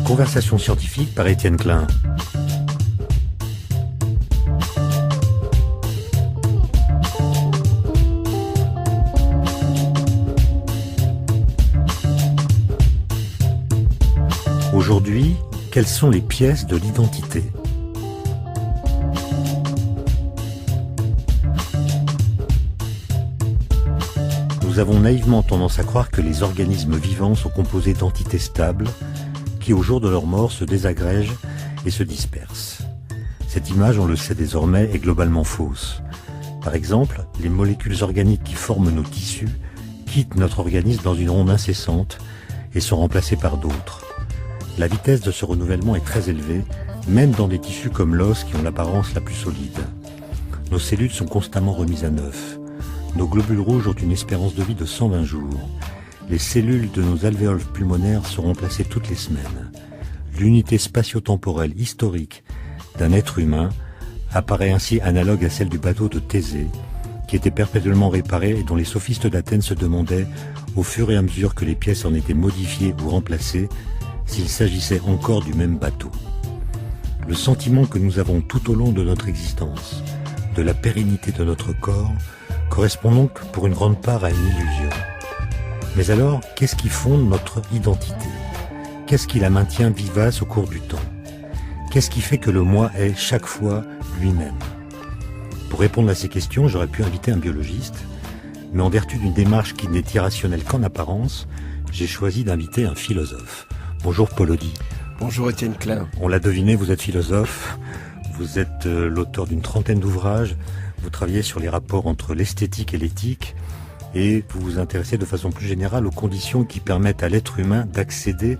Conversation scientifique par Étienne Klein. Aujourd'hui, quelles sont les pièces de l'identité ? Nous avons naïvement tendance à croire que les organismes vivants sont composés d'entités stables qui, au jour de leur mort, se désagrègent et se dispersent. Cette image, on le sait désormais, est globalement fausse. Par exemple, les molécules organiques qui forment nos tissus quittent notre organisme dans une ronde incessante et sont remplacées par d'autres. La vitesse de ce renouvellement est très élevée, même dans des tissus comme l'os qui ont l'apparence la plus solide. Nos cellules sont constamment remises à neuf. Nos globules rouges ont une espérance de vie de 120 jours. Les cellules de nos alvéoles pulmonaires sont remplacées toutes les semaines. L'unité spatio-temporelle historique d'un être humain apparaît ainsi analogue à celle du bateau de Thésée, qui était perpétuellement réparé et dont les sophistes d'Athènes se demandaient, au fur et à mesure que les pièces en étaient modifiées ou remplacées, s'il s'agissait encore du même bateau. Le sentiment que nous avons tout au long de notre existence, de la pérennité de notre corps, correspond donc pour une grande part à une illusion. Mais alors, qu'est-ce qui fonde notre identité ? Qu'est-ce qui la maintient vivace au cours du temps ? Qu'est-ce qui fait que le moi est chaque fois lui-même ? Pour répondre à ces questions, j'aurais pu inviter un biologiste, mais en vertu d'une démarche qui n'est irrationnelle qu'en apparence, j'ai choisi d'inviter un philosophe. Bonjour Paul Audy. Bonjour Étienne Klein. On l'a deviné, vous êtes philosophe, vous êtes l'auteur d'une trentaine d'ouvrages, vous travaillez sur les rapports entre l'esthétique et l'éthique, et vous vous intéressez de façon plus générale aux conditions qui permettent à l'être humain d'accéder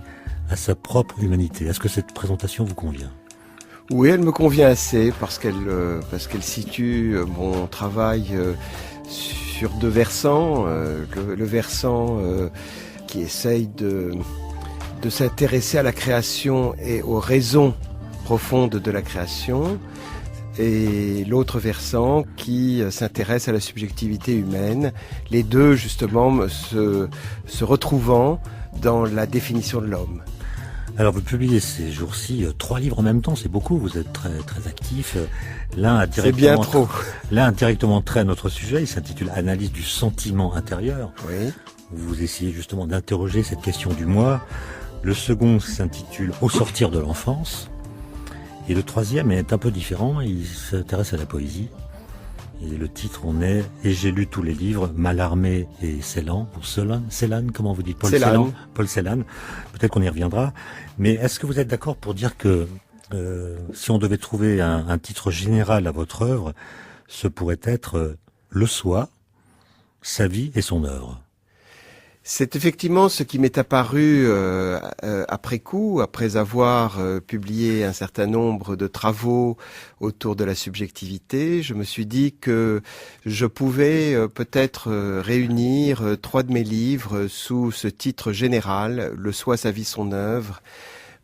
à sa propre humanité. Est-ce que cette présentation vous convient ? Oui, elle me convient assez parce qu'elle situe mon travail sur deux versants. Le versant qui essaye de s'intéresser à la création et aux raisons profondes de la création, et l'autre versant qui s'intéresse à la subjectivité humaine, les deux justement se retrouvant dans la définition de l'homme. Alors vous publiez ces jours-ci 3 livres en même temps, c'est beaucoup, vous êtes très très actif. L'un a directement trait à notre sujet, il s'intitule Analyse du sentiment intérieur. Oui. Vous essayez justement d'interroger cette question du moi. Le second s'intitule Au sortir de l'enfance. Et le troisième est un peu différent, il s'intéresse à la poésie. Et le titre en est Et j'ai lu tous les livres, Mallarmé et Celan, ou Celan, comment vous dites ? Paul Celan. Peut-être qu'on y reviendra. Mais est-ce que vous êtes d'accord pour dire que si on devait trouver un titre général à votre œuvre, ce pourrait être Le soi, sa vie et son œuvre ? C'est effectivement ce qui m'est apparu après coup, après avoir publié un certain nombre de travaux autour de la subjectivité. Je me suis dit que je pouvais peut-être réunir 3 de mes livres sous ce titre général, Le soi, sa vie, son œuvre,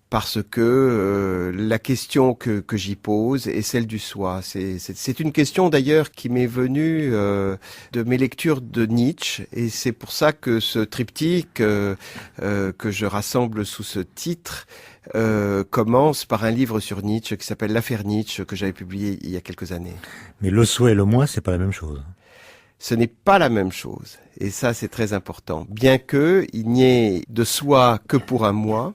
parce que la question que j'y pose est celle du soi. C'est une question d'ailleurs qui m'est venue de mes lectures de Nietzsche, et c'est pour ça que ce triptyque que je rassemble sous ce titre commence par un livre sur Nietzsche qui s'appelle L'affaire Nietzsche, que j'avais publié il y a quelques années. Mais le soi et le moi, c'est pas la même chose. Ce n'est pas la même chose, et ça c'est très important. Bien que il n'y ait de soi que pour un moi,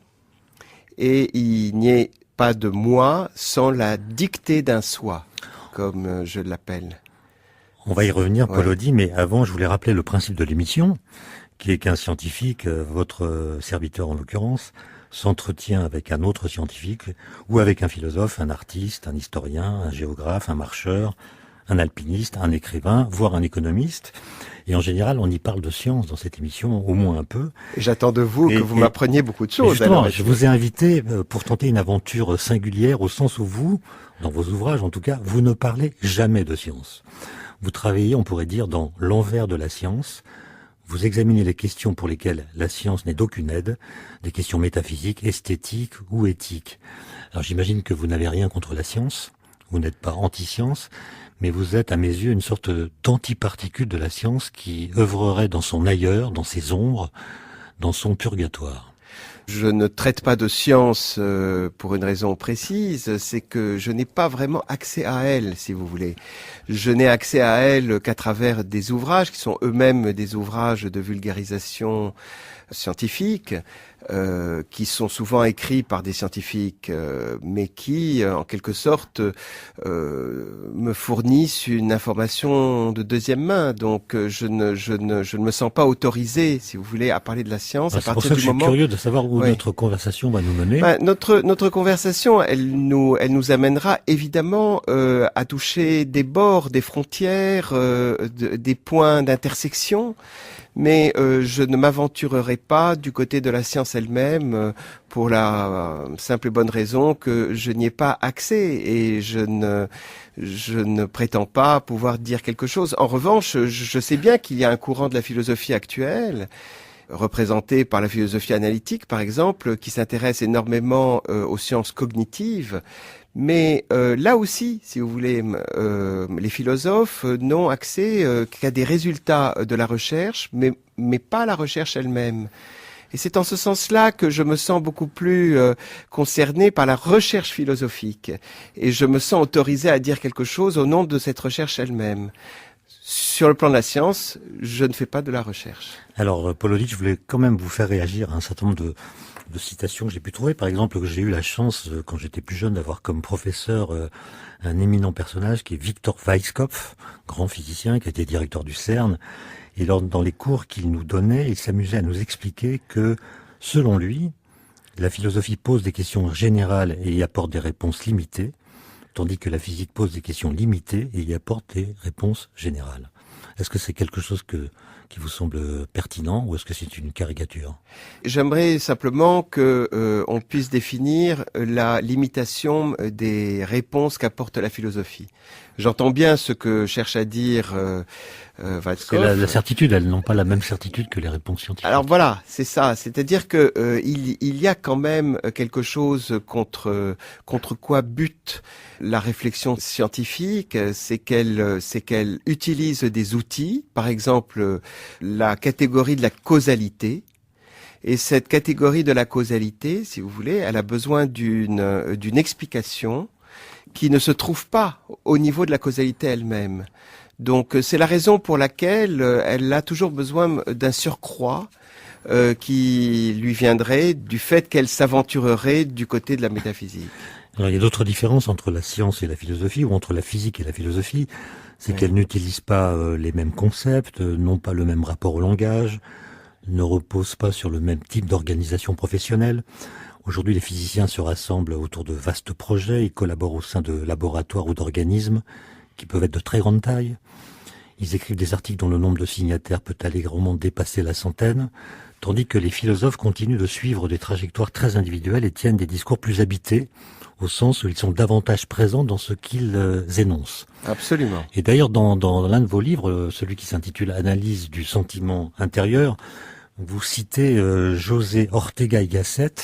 et il n'y ait pas de moi sans la dictée d'un soi, comme je l'appelle. On va y revenir, Paul Audy, mais avant, je voulais rappeler le principe de l'émission, qui est qu'un scientifique, votre serviteur en l'occurrence, s'entretient avec un autre scientifique, ou avec un philosophe, un artiste, un historien, un géographe, un marcheur, un alpiniste, un écrivain, voire un économiste. Et en général, on y parle de science dans cette émission, au moins un peu. Et j'attends de vous que vous m'appreniez beaucoup de choses. Justement, alors, je vous ai invité pour tenter une aventure singulière, au sens où vous, dans vos ouvrages en tout cas, vous ne parlez jamais de science. Vous travaillez, on pourrait dire, dans l'envers de la science. Vous examinez les questions pour lesquelles la science n'est d'aucune aide, des questions métaphysiques, esthétiques ou éthiques. Alors j'imagine que vous n'avez rien contre la science, vous n'êtes pas anti-science, mais vous êtes à mes yeux une sorte d'antiparticule de la science qui œuvrerait dans son ailleurs, dans ses ombres, dans son purgatoire. Je ne traite pas de science pour une raison précise, c'est que je n'ai pas vraiment accès à elle, si vous voulez. Je n'ai accès à elle qu'à travers des ouvrages qui sont eux-mêmes des ouvrages de vulgarisation scientifique, qui sont souvent écrits par des scientifiques, mais qui, en quelque sorte, me fournissent une information de deuxième main. Donc, je ne me sens pas autorisé, si vous voulez, à parler de la science à partir du moment. C'est pour ça que je suis curieux de savoir où notre conversation va nous mener. Notre conversation, elle nous amènera évidemment à toucher des bords, des frontières, des points d'intersection. Mais je ne m'aventurerai pas du côté de la science elle-même pour la simple et bonne raison que je n'y ai pas accès et je ne prétends pas pouvoir dire quelque chose. En revanche, je sais bien qu'il y a un courant de la philosophie actuelle représenté par la philosophie analytique, par exemple, qui s'intéresse énormément aux sciences cognitives. Mais là aussi, si vous voulez, les philosophes n'ont accès qu'à des résultats de la recherche, mais pas à la recherche elle-même. Et c'est en ce sens-là que je me sens beaucoup plus concerné par la recherche philosophique. Et je me sens autorisé à dire quelque chose au nom de cette recherche elle-même. Sur le plan de la science, je ne fais pas de la recherche. Alors, Paul Audic, je voulais quand même vous faire réagir à un certain nombre de citations que j'ai pu trouver. Par exemple, que j'ai eu la chance, quand j'étais plus jeune, d'avoir comme professeur un éminent personnage qui est Victor Weisskopf, grand physicien qui a été directeur du CERN. Et dans les cours qu'il nous donnait, il s'amusait à nous expliquer que, selon lui, la philosophie pose des questions générales et y apporte des réponses limitées, tandis que la physique pose des questions limitées et y apporte des réponses générales. Est-ce que c'est quelque chose qui vous semble pertinent ou est-ce que c'est une caricature? J'aimerais simplement que on puisse définir la limitation des réponses qu'apporte la philosophie. J'entends bien ce que cherche à dire Weisskopf. La certitude, elles n'ont pas la même certitude que les réponses scientifiques. Alors voilà, c'est ça. C'est-à-dire que il y a quand même quelque chose contre quoi bute la réflexion scientifique, c'est qu'elle utilise des outils, par exemple la catégorie de la causalité. Et cette catégorie de la causalité, si vous voulez, elle a besoin d'une explication qui ne se trouve pas au niveau de la causalité elle-même. Donc c'est la raison pour laquelle elle a toujours besoin d'un surcroît qui lui viendrait du fait qu'elle s'aventurerait du côté de la métaphysique. Alors il y a d'autres différences entre la science et la philosophie, ou entre la physique et la philosophie. C'est qu'elles n'utilisent pas les mêmes concepts, n'ont pas le même rapport au langage, ne reposent pas sur le même type d'organisation professionnelle. Aujourd'hui, les physiciens se rassemblent autour de vastes projets, ils collaborent au sein de laboratoires ou d'organismes qui peuvent être de très grande taille. Ils écrivent des articles dont le nombre de signataires peut allègrement dépasser la centaine, tandis que les philosophes continuent de suivre des trajectoires très individuelles et tiennent des discours plus habités, au sens où ils sont davantage présents dans ce qu'ils énoncent. Absolument. Et d'ailleurs, dans l'un de vos livres, celui qui s'intitule « Analyse du sentiment intérieur », vous citez José Ortega y Gasset,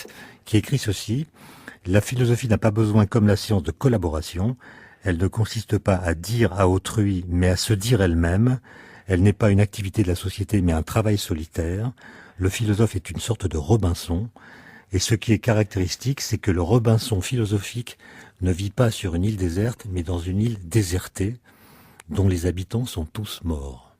qui écrit ceci: « La philosophie n'a pas besoin, comme la science, de collaboration. Elle ne consiste pas à dire à autrui, mais à se dire elle-même. Elle n'est pas une activité de la société, mais un travail solitaire. Le philosophe est une sorte de Robinson. Et ce qui est caractéristique, c'est que le Robinson philosophique ne vit pas sur une île déserte, mais dans une île désertée, dont les habitants sont tous morts. »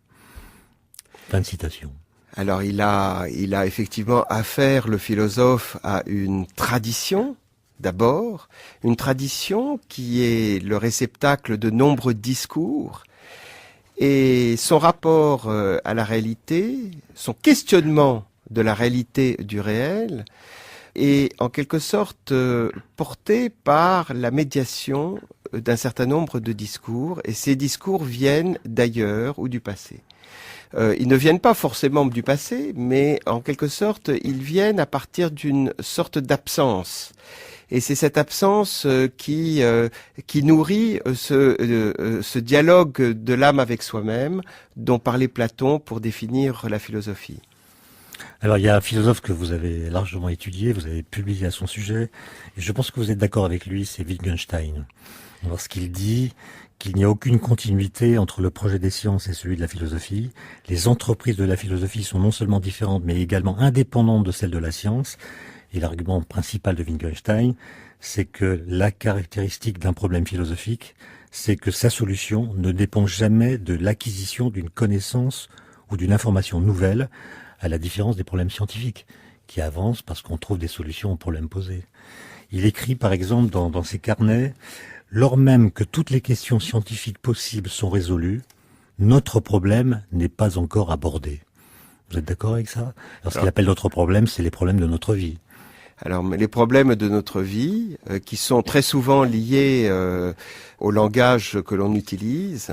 Fin de citation. Alors il a effectivement affaire, le philosophe, à une tradition, d'abord, une tradition qui est le réceptacle de nombreux discours, et son rapport à la réalité, son questionnement de la réalité du réel, est en quelque sorte porté par la médiation d'un certain nombre de discours, et ces discours viennent d'ailleurs ou du passé. Ils ne viennent pas forcément du passé, mais en quelque sorte, ils viennent à partir d'une sorte d'absence. Et c'est cette absence qui nourrit ce dialogue de l'âme avec soi-même dont parlait Platon pour définir la philosophie. Alors il y a un philosophe que vous avez largement étudié, vous avez publié à son sujet, et je pense que vous êtes d'accord avec lui, c'est Wittgenstein. Lorsqu'il dit qu'il n'y a aucune continuité entre le projet des sciences et celui de la philosophie, les entreprises de la philosophie sont non seulement différentes, mais également indépendantes de celles de la science, Et l'argument principal de Wittgenstein, c'est que la caractéristique d'un problème philosophique, c'est que sa solution ne dépend jamais de l'acquisition d'une connaissance ou d'une information nouvelle, à la différence des problèmes scientifiques, qui avancent parce qu'on trouve des solutions aux problèmes posés. Il écrit par exemple dans ses carnets, « Lors même que toutes les questions scientifiques possibles sont résolues, notre problème n'est pas encore abordé. » Vous êtes d'accord avec ça? Alors, ce qu'il appelle d'autres problèmes, c'est les problèmes de notre vie. Alors, les problèmes de notre vie, qui sont très souvent liés au langage que l'on utilise,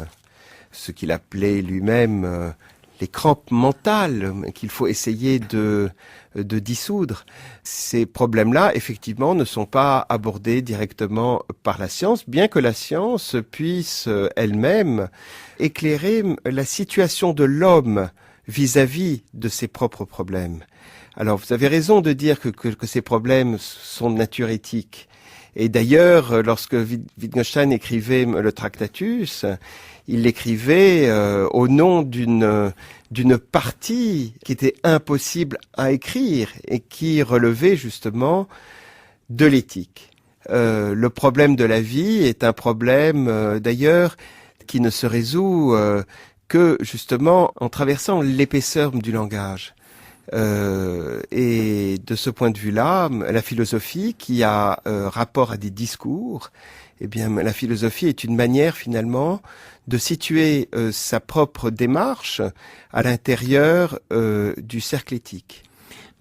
ce qu'il appelait lui-même les crampes mentales qu'il faut essayer de dissoudre. Ces problèmes-là, effectivement, ne sont pas abordés directement par la science, bien que la science puisse elle-même éclairer la situation de l'homme vis-à-vis de ses propres problèmes. Alors, vous avez raison de dire que ces problèmes sont de nature éthique. Et d'ailleurs, lorsque Wittgenstein écrivait le Tractatus, il l'écrivait au nom d'une partie qui était impossible à écrire et qui relevait justement de l'éthique. Le problème de la vie est un problème d'ailleurs qui ne se résout que justement en traversant l'épaisseur du langage. Et de ce point de vue-là, la philosophie qui a rapport à des discours, eh bien, la philosophie est une manière finalement de situer sa propre démarche à l'intérieur du cercle éthique.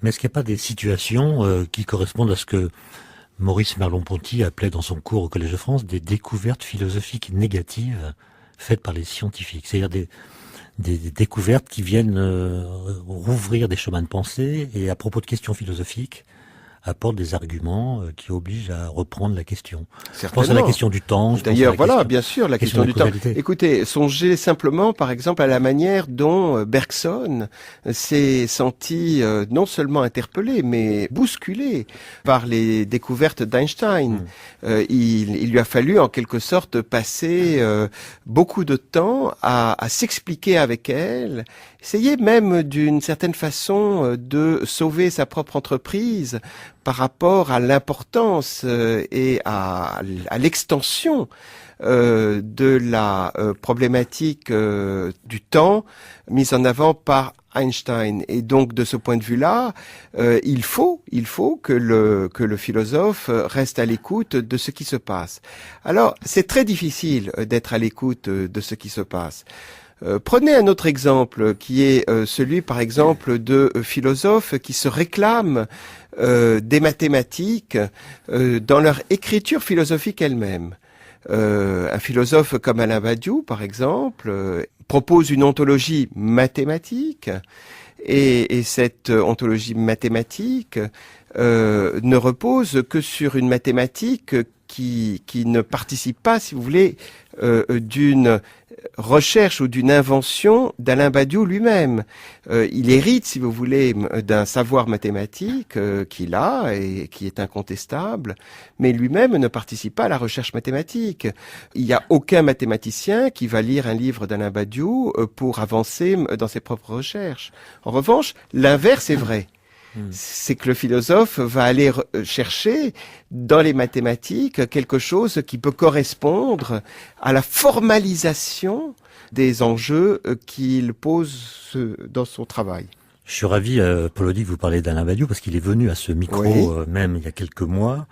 Mais est-ce qu'il n'y a pas des situations qui correspondent à ce que Maurice Merleau-Ponty appelait dans son cours au Collège de France des découvertes philosophiques négatives faites par les scientifiques, c'est-à-dire des découvertes qui viennent rouvrir des chemins de pensée et à propos de questions philosophiques apportent des arguments qui obligent à reprendre la question. Je pense à la question du temps. D'ailleurs, voilà, bien sûr, la question du temps. Écoutez, songez simplement, par exemple, à la manière dont Bergson s'est senti non seulement interpellé, mais bousculé par les découvertes d'Einstein. Il lui a fallu, en quelque sorte, passer beaucoup de temps à s'expliquer avec elle, essayer même d'une certaine façon de sauver sa propre entreprise par rapport à l'importance et à l'extension de la problématique du temps mise en avant par Einstein. Et donc, de ce point de vue-là, il faut que le philosophe reste à l'écoute de ce qui se passe. Alors, c'est très difficile d'être à l'écoute de ce qui se passe. Prenez un autre exemple qui est celui, par exemple, de philosophes qui se réclament des mathématiques dans leur écriture philosophique elle-même. Un philosophe comme Alain Badiou, par exemple, propose une ontologie mathématique et cette ontologie mathématique ne repose que sur une mathématique qui ne participe pas, si vous voulez, d'une recherche ou d'une invention d'Alain Badiou lui-même. Il hérite, si vous voulez, d'un savoir mathématique qu'il a et qui est incontestable, mais lui-même ne participe pas à la recherche mathématique. Il n'y a aucun mathématicien qui va lire un livre d'Alain Badiou pour avancer dans ses propres recherches. En revanche, l'inverse est vrai. C'est que le philosophe va aller chercher dans les mathématiques quelque chose qui peut correspondre à la formalisation des enjeux qu'il pose dans son travail. Je suis ravi, Paul Audy, que vous parlez d'Alain Badiou, parce qu'il est venu à ce micro même il y a quelques mois.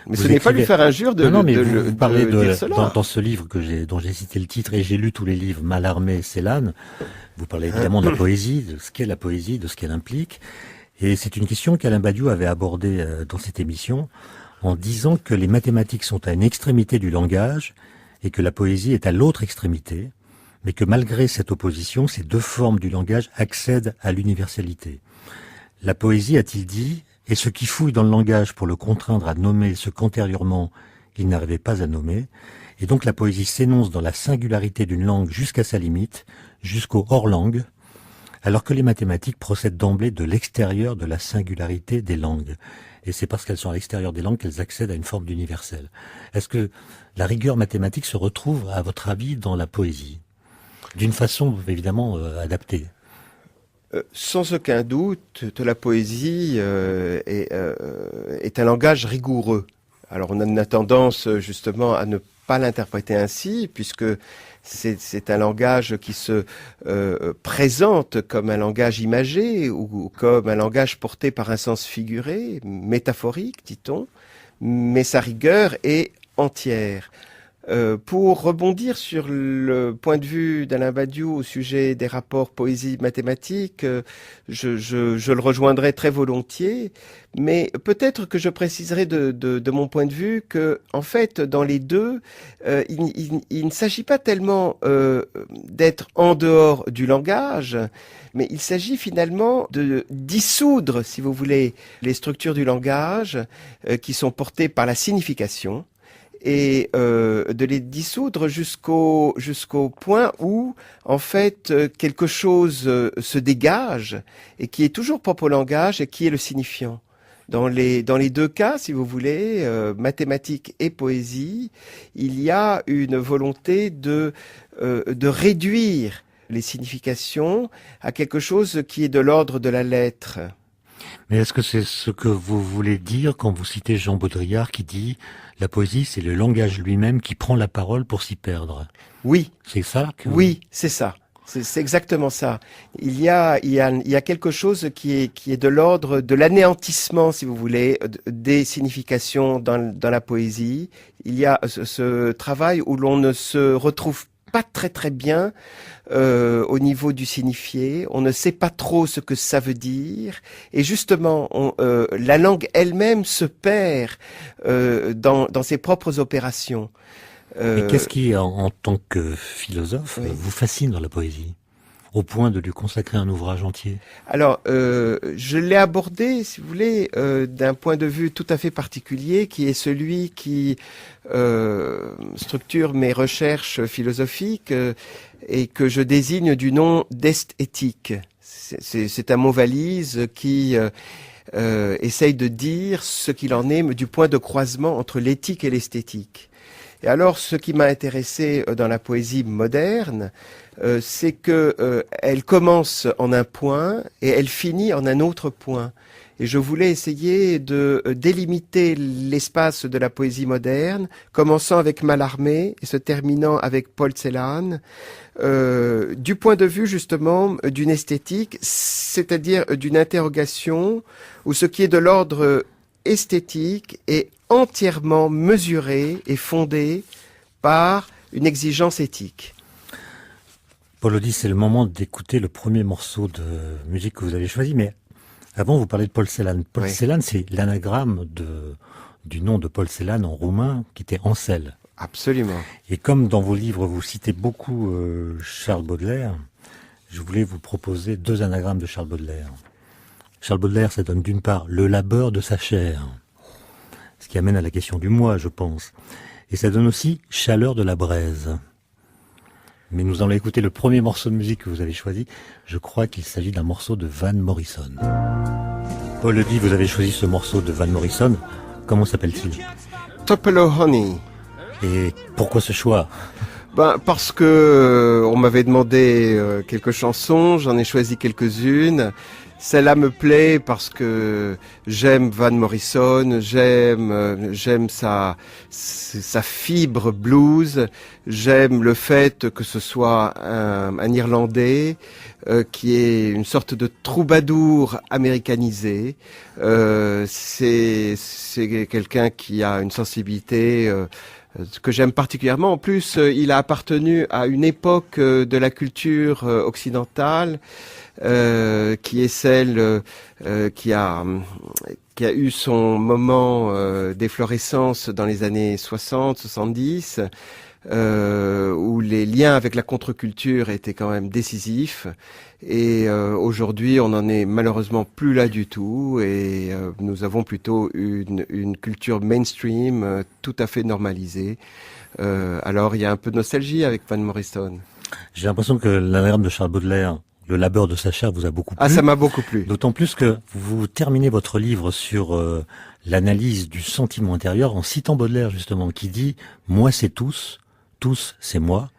Mais ce n'est pas lui faire injure de vous parlez dire cela. Dans ce livre dont j'ai cité le titre, et j'ai lu tous les livres, Mallarmé et Celan, vous parlez évidemment de la poésie, de ce qu'est la poésie, de ce qu'elle implique. Et c'est une question qu'Alain Badiou avait abordée dans cette émission en disant que les mathématiques sont à une extrémité du langage et que la poésie est à l'autre extrémité, mais que malgré cette opposition, ces deux formes du langage accèdent à l'universalité. La poésie, a-t-il dit, est ce qui fouille dans le langage pour le contraindre à nommer ce qu'antérieurement il n'arrivait pas à nommer, et donc la poésie s'énonce dans la singularité d'une langue jusqu'à sa limite, jusqu'au hors-langue, alors que les mathématiques procèdent d'emblée de l'extérieur de la singularité des langues. Et c'est parce qu'elles sont à l'extérieur des langues qu'elles accèdent à une forme d'universel. Est-ce que la rigueur mathématique se retrouve, à votre avis, dans la poésie? D'une façon, évidemment, adaptée. Sans aucun doute, la poésie est un langage rigoureux. Alors on a tendance justement à ne pas l'interpréter ainsi, puisque c'est un langage qui se présente comme un langage imagé ou comme un langage porté par un sens figuré, métaphorique, dit-on, mais sa rigueur est entière. Pour rebondir sur le point de vue d'Alain Badiou au sujet des rapports poésie-mathématiques, je le rejoindrai très volontiers, mais peut-être que je préciserai de mon point de vue que, en fait, dans les deux, il ne s'agit pas tellement d'être en dehors du langage, mais il s'agit finalement de dissoudre, si vous voulez, les structures du langage qui sont portées par la signification, et de les dissoudre jusqu'au point où, en fait, quelque chose se dégage et qui est toujours propre au langage et qui est le signifiant. Dans les deux cas, si vous voulez, mathématiques et poésie, il y a une volonté de réduire les significations à quelque chose qui est de l'ordre de la lettre. Mais est-ce que c'est ce que vous voulez dire quand vous citez Jean Baudrillard qui dit « La poésie, c'est le langage lui-même qui prend la parole pour s'y perdre ». Oui. C'est ça que... Oui, c'est ça. C'est exactement ça. Il y a quelque chose qui est de l'ordre de l'anéantissement, si vous voulez, des significations dans la poésie. Il y a ce travail où l'on ne se retrouve pas très bien au niveau du signifié, on ne sait pas trop ce que ça veut dire, et justement, la langue elle-même se perd dans ses propres opérations. Mais qu'est-ce qui, en tant que philosophe, vous fascine dans la poésie, au point de lui consacrer un ouvrage entier? Alors, je l'ai abordé, si vous voulez, d'un point de vue tout à fait particulier, qui est celui qui structure mes recherches philosophiques et que je désigne du nom d'esthétique. C'est un mot valise qui essaye de dire ce qu'il en est du point de croisement entre l'éthique et l'esthétique. Et alors, ce qui m'a intéressé dans la poésie moderne, c'est que elle commence en un point et elle finit en un autre point. Et je voulais essayer de délimiter l'espace de la poésie moderne, commençant avec Mallarmé et se terminant avec Paul Celan, du point de vue justement d'une esthétique, c'est-à-dire d'une interrogation où ce qui est de l'ordre esthétique est entièrement mesuré et fondé par une exigence éthique. Paul Audy, c'est le moment d'écouter le premier morceau de musique que vous avez choisi, mais avant vous parlez de Paul Celan. Paul Celan, c'est l'anagramme du nom de Paul Celan en roumain, qui était Ancel. Absolument. Et comme dans vos livres vous citez beaucoup Charles Baudelaire, je voulais vous proposer deux anagrammes de Charles Baudelaire. Charles Baudelaire, ça donne d'une part le labeur de sa chair, ce qui amène à la question du moi, je pense. Et ça donne aussi chaleur de la braise. Mais nous allons écouter le premier morceau de musique que vous avez choisi. Je crois qu'il s'agit d'un morceau de Van Morrison. Paul Audy, vous avez choisi ce morceau de Van Morrison. Comment s'appelle-t-il? Tupelo Honey. Et pourquoi ce choix? Parce que on m'avait demandé quelques chansons, j'en ai choisi quelques-unes. Celle-là me plaît parce que j'aime Van Morrison, j'aime sa fibre blues, j'aime le fait que ce soit un Irlandais qui est une sorte de troubadour américanisé. C'est quelqu'un qui a une sensibilité que j'aime particulièrement. En plus, il a appartenu à une époque de la culture occidentale qui est celle qui a eu son moment d'efflorescence dans les années 60, 70, où les liens avec la contre-culture étaient quand même décisifs. Et aujourd'hui, on n'en est malheureusement plus là du tout. Et nous avons plutôt une culture mainstream tout à fait normalisée. Alors, il y a un peu de nostalgie avec Van Morrison. J'ai l'impression que l'anagramme de Charles Baudelaire, le labeur de sa chair, vous a beaucoup plu. Ah, ça m'a beaucoup plu. D'autant plus que vous terminez votre livre sur l'analyse du sentiment intérieur en citant Baudelaire, justement, qui dit « Moi, c'est tous c'est moi ».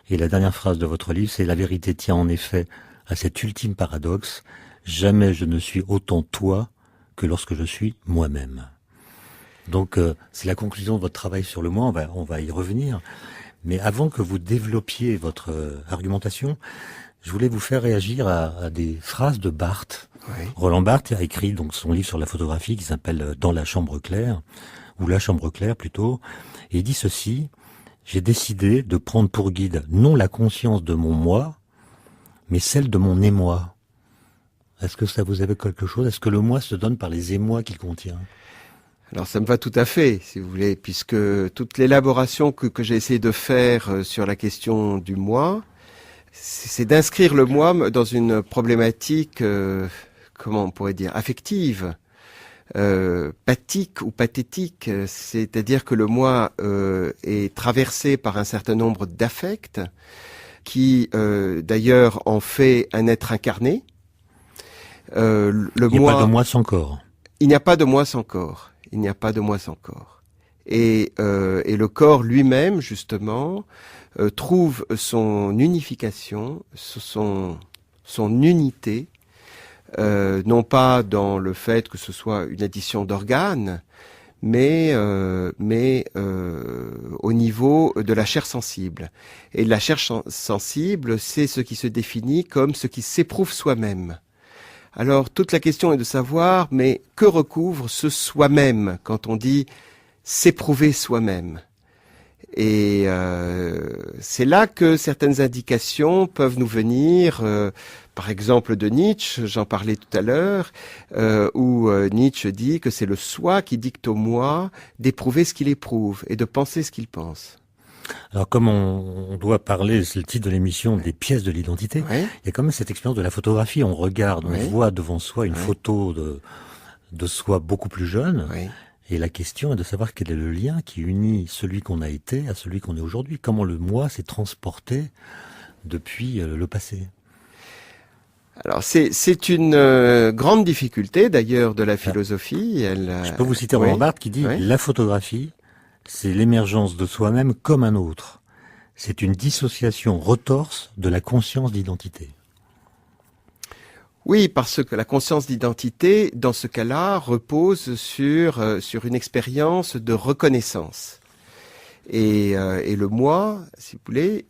Et la dernière phrase de votre livre, c'est « La vérité tient en effet à cet ultime paradoxe, jamais je ne suis autant toi que lorsque je suis moi-même. Donc c'est la conclusion de votre travail sur le moi, on va y revenir. Mais avant que vous développiez votre argumentation, je voulais vous faire réagir à des phrases de Barthes. Oui. Roland Barthes a écrit donc son livre sur la photographie qui s'appelle Dans la chambre claire, ou La chambre claire plutôt, et il dit ceci: j'ai décidé de prendre pour guide non la conscience de mon moi, mais celle de mon émoi. Est-ce que ça vous évoque quelque chose? Est-ce que le moi se donne par les émois qu'il contient? Alors ça me va tout à fait, si vous voulez, puisque toute l'élaboration que j'ai essayé de faire sur la question du moi, c'est d'inscrire le moi dans une problématique, comment on pourrait dire, affective, pathique ou pathétique. C'est-à-dire que le moi est traversé par un certain nombre d'affects qui, d'ailleurs, en fait un être incarné. Il n'y a pas de moi sans corps. Il n'y a pas de moi sans corps. Il n'y a pas de moi sans corps. Et le corps lui-même, justement, trouve son unification, son unité, non pas dans le fait que ce soit une addition d'organes, mais au niveau de la chair sensible. Et la chair sensible, c'est ce qui se définit comme ce qui s'éprouve soi-même. Alors, toute la question est de savoir, mais que recouvre ce soi-même quand on dit s'éprouver soi-même? Et c'est là que certaines indications peuvent nous venir, par exemple de Nietzsche, j'en parlais tout à l'heure, où Nietzsche dit que c'est le soi qui dicte au moi d'éprouver ce qu'il éprouve et de penser ce qu'il pense. Alors comme on doit parler, c'est le titre de l'émission, des pièces de l'identité, Oui. il y a quand même cette expérience de la photographie. On regarde, on Oui. voit devant soi une Oui. photo de soi beaucoup plus jeune. Oui. Et la question est de savoir quel est le lien qui unit celui qu'on a été à celui qu'on est aujourd'hui. Comment le moi s'est transporté depuis le passé. Alors c'est une grande difficulté d'ailleurs de la philosophie. Je peux vous citer oui. Roland Barthes qui dit Oui. la photographie, c'est l'émergence de soi-même comme un autre. C'est une dissociation retorse de la conscience d'identité. Oui, parce que la conscience d'identité, dans ce cas-là, repose sur une expérience de reconnaissance. Et le moi, si vous voulez,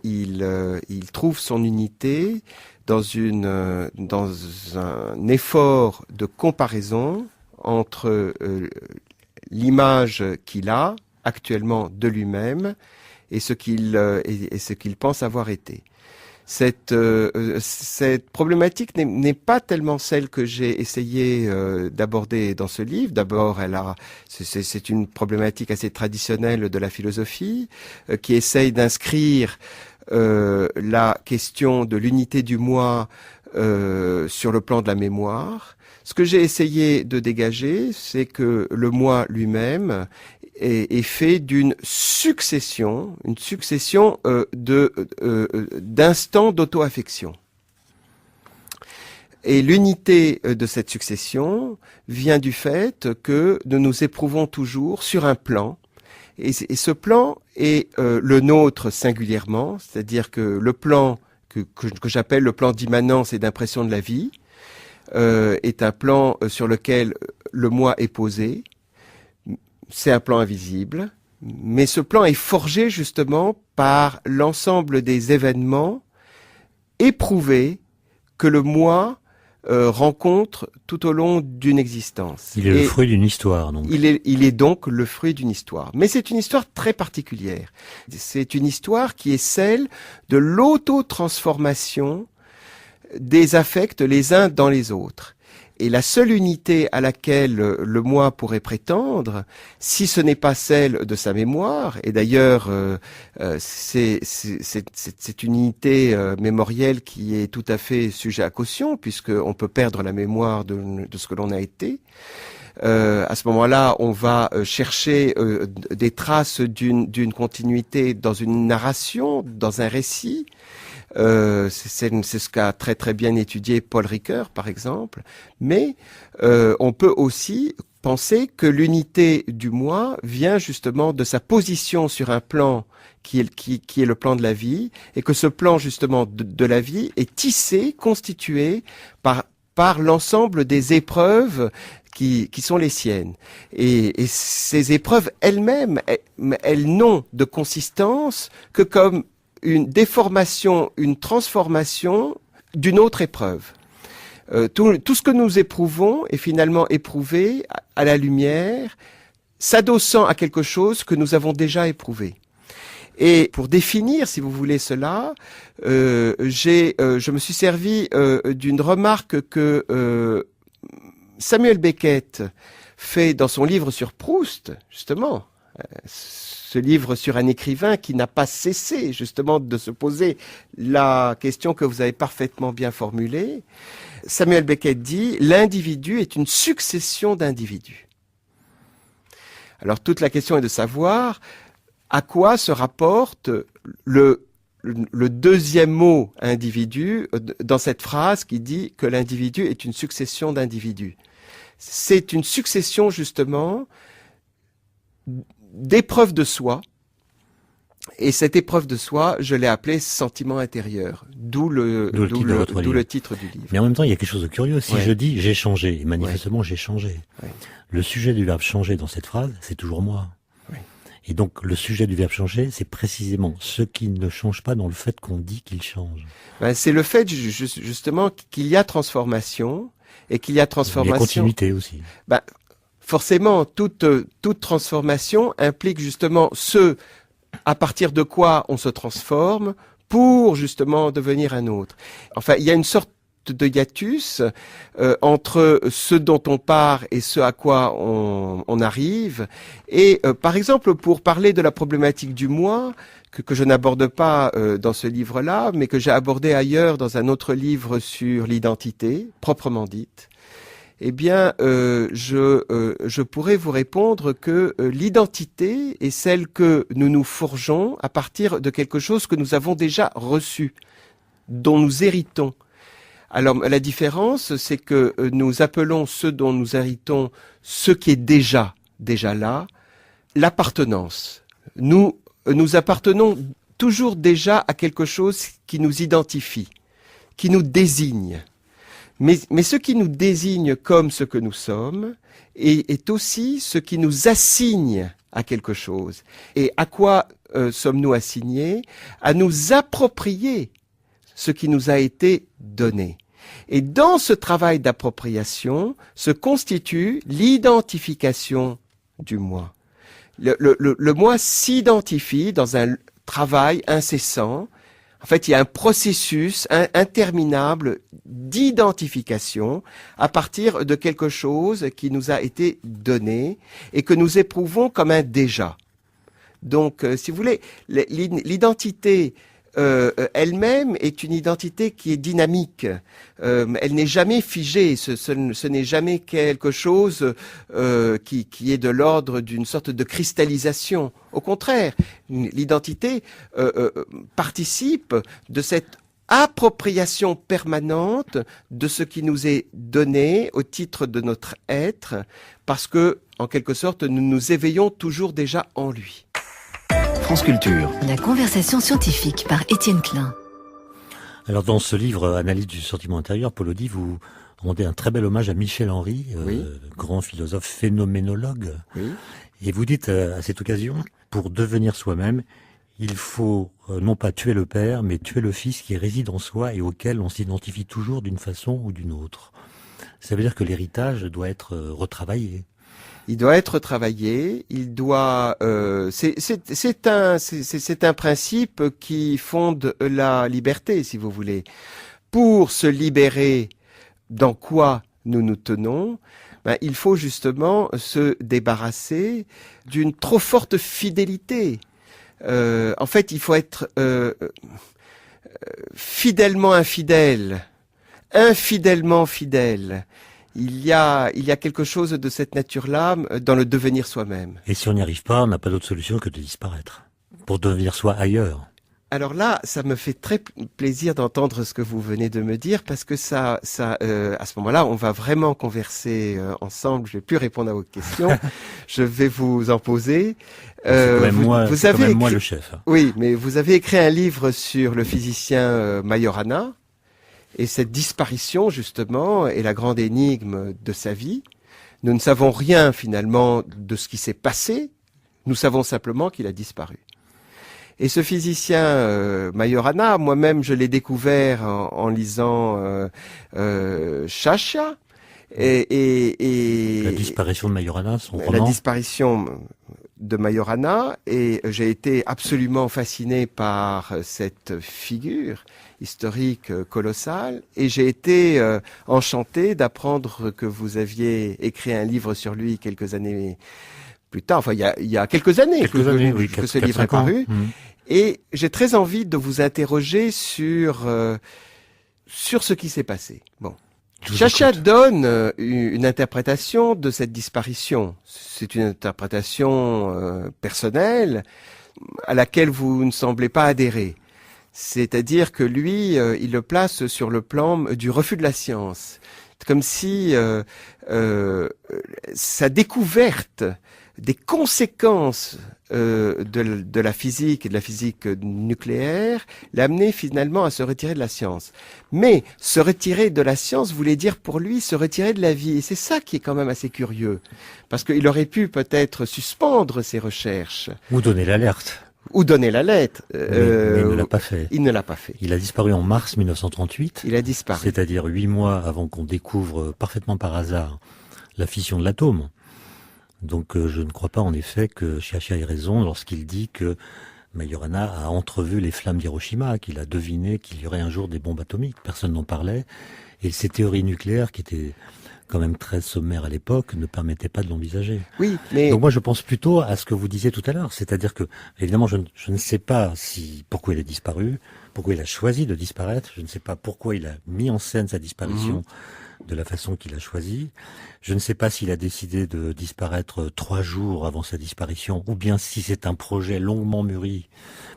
il trouve son unité dans un effort de comparaison entre l'image qu'il a actuellement de lui-même et ce qu'il pense avoir été. Cette problématique n'est pas tellement celle que j'ai essayé d'aborder dans ce livre. D'abord, c'est une problématique assez traditionnelle de la philosophie qui essaye d'inscrire la question de l'unité du moi sur le plan de la mémoire. Ce que j'ai essayé de dégager, c'est que le moi lui-même est fait d'une succession, d'instants d'auto-affection. Et l'unité de cette succession vient du fait que nous nous éprouvons toujours sur un plan. Et ce plan est le nôtre singulièrement, c'est-à-dire que le plan que j'appelle le plan d'immanence et d'impression de la vie est un plan sur lequel le moi est posé. C'est un plan invisible, mais ce plan est forgé justement par l'ensemble des événements éprouvés que le moi rencontre tout au long d'une existence. Il est le fruit d'une histoire, donc. Il est donc le fruit d'une histoire. Mais c'est une histoire très particulière. C'est une histoire qui est celle de l'auto-transformation des affects les uns dans les autres. Et la seule unité à laquelle le moi pourrait prétendre, si ce n'est pas celle de sa mémoire, et d'ailleurs c'est une unité mémorielle qui est tout à fait sujet à caution, puisqu'on peut perdre la mémoire de ce que l'on a été. À ce moment-là, on va chercher des traces d'une continuité dans une narration, dans un récit. C'est ce qu'a très bien étudié Paul Ricoeur, par exemple. Mais on peut aussi penser que l'unité du moi vient justement de sa position sur un plan qui est le plan de la vie, et que ce plan justement de la vie est tissé, constitué par l'ensemble des épreuves qui sont les siennes. Et ces épreuves elles-mêmes, elles n'ont de consistance que comme une déformation, une transformation d'une autre épreuve. Tout ce que nous éprouvons est finalement éprouvé à la lumière, s'adossant à quelque chose que nous avons déjà éprouvé. Et pour définir, si vous voulez cela, je me suis servi d'une remarque que Samuel Beckett fait dans son livre sur Proust, justement. Ce livre sur un écrivain qui n'a pas cessé justement de se poser la question que vous avez parfaitement bien formulée. Samuel Beckett dit « L'individu est une succession d'individus ». Alors toute la question est de savoir à quoi se rapporte le deuxième mot « individu » dans cette phrase qui dit que l'individu est une succession d'individus. C'est une succession justement d'épreuves de soi, et cette épreuve de soi, je l'ai appelée sentiment intérieur, d'où le titre du livre. Mais en même temps, il y a quelque chose de curieux. Si Ouais. je dis j'ai changé, et manifestement j'ai changé, Ouais. le sujet du verbe changer dans cette phrase, c'est toujours moi. Ouais. Et donc le sujet du verbe changer, c'est précisément ce qui ne change pas dans le fait qu'on dit qu'il change. Ben, c'est le fait justement qu'il y a transformation, et qu'il y a Il y a transformation. continuité aussi. Ben, forcément, toute transformation implique justement ce à partir de quoi on se transforme pour justement devenir un autre. Enfin, il y a une sorte de hiatus entre ce dont on part et ce à quoi on arrive. Et par exemple, pour parler de la problématique du moi, que je n'aborde pas dans ce livre-là, mais que j'ai abordé ailleurs dans un autre livre sur l'identité, proprement dite, eh bien, je pourrais vous répondre que l'identité est celle que nous nous forgeons à partir de quelque chose que nous avons déjà reçu, dont nous héritons. Alors, la différence, c'est que nous appelons ce dont nous héritons ce qui est déjà là, l'appartenance. Nous appartenons toujours déjà à quelque chose qui nous identifie, qui nous désigne. Mais ce qui nous désigne comme ce que nous sommes est aussi ce qui nous assigne à quelque chose. Et à quoi sommes-nous assignés? À nous approprier ce qui nous a été donné. Et dans ce travail d'appropriation se constitue l'identification du moi. Le moi s'identifie dans un travail incessant. En fait, il y a un processus interminable d'identification à partir de quelque chose qui nous a été donné et que nous éprouvons comme un déjà. Donc, si vous voulez, l'identité elle-même est une identité qui est dynamique. Elle n'est jamais figée. Ce n'est jamais quelque chose qui est de l'ordre d'une sorte de cristallisation. Au contraire, l'identité participe de cette appropriation permanente de ce qui nous est donné au titre de notre être, parce que, en quelque sorte, nous nous éveillons toujours déjà en lui. France Culture. La conversation scientifique par Étienne Klein. Alors dans ce livre Analyse du sentiment intérieur, Paul Audy, vous rendez un très bel hommage à Michel Henry, Oui. grand philosophe phénoménologue. Oui. Et vous dites à cette occasion, pour devenir soi-même, il faut non pas tuer le père, mais tuer le fils qui réside en soi et auquel on s'identifie toujours d'une façon ou d'une autre. Ça veut dire que l'héritage doit être retravaillé. Il doit être travaillé. Il doit. C'est un principe qui fonde la liberté, si vous voulez. Pour se libérer, dans quoi nous nous tenons, il faut justement se débarrasser d'une trop forte fidélité. En fait, il faut être fidèlement infidèle, infidèlement fidèle. Il y a quelque chose de cette nature-là dans le devenir soi-même. Et si on n'y arrive pas, on n'a pas d'autre solution que de disparaître, pour devenir soi ailleurs. Alors là, ça me fait très plaisir d'entendre ce que vous venez de me dire parce que à ce moment-là, on va vraiment converser ensemble. Je vais plus répondre à vos questions. Je vais vous en poser. C'est quand même moi le chef. Oui, mais vous avez écrit un livre sur le physicien Majorana et cette disparition justement est la grande énigme de sa vie. Nous ne savons rien finalement de ce qui s'est passé. Nous savons simplement qu'il a disparu. Et ce physicien Majorana, moi-même, je l'ai découvert en lisant Sciascia et la disparition de Majorana, son roman. La disparition de Majorana, et j'ai été absolument fasciné par cette figure historique colossale, et j'ai été enchanté d'apprendre que vous aviez écrit un livre sur lui quelques années plus tard, enfin il y a quelques années que ce livre est paru. Et j'ai très envie de vous interroger sur ce qui s'est passé. Bon, Sciascia donne une interprétation de cette disparition. C'est une interprétation personnelle à laquelle vous ne semblez pas adhérer. C'est-à-dire que lui, il le place sur le plan du refus de la science. Comme si sa découverte des conséquences de la physique et de la physique nucléaire l'amenait finalement à se retirer de la science. Mais se retirer de la science voulait dire pour lui se retirer de la vie. Et c'est ça qui est quand même assez curieux. Parce qu'il aurait pu peut-être suspendre ses recherches. Ou donner l'alerte. Ou donner la lettre. Mais il ne l'a pas fait. Il ne l'a pas fait. Il a disparu en mars 1938. Il a disparu. C'est-à-dire 8 mois avant qu'on découvre parfaitement par hasard la fission de l'atome. Donc je ne crois pas en effet que Sciascia ait raison lorsqu'il dit que Majorana a entrevu les flammes d'Hiroshima, qu'il a deviné qu'il y aurait un jour des bombes atomiques. Personne n'en parlait. Et ces théories nucléaires qui étaient quand même très sommaires à l'époque ne permettaient pas de l'envisager. Oui, mais... Donc moi je pense plutôt à ce que vous disiez tout à l'heure. C'est-à-dire que, évidemment, je ne sais pas pourquoi il a disparu, pourquoi il a choisi de disparaître. Je ne sais pas pourquoi il a mis en scène sa disparition de la façon qu'il a choisi. Je ne sais pas s'il a décidé de disparaître 3 jours avant sa disparition, ou bien si c'est un projet longuement mûri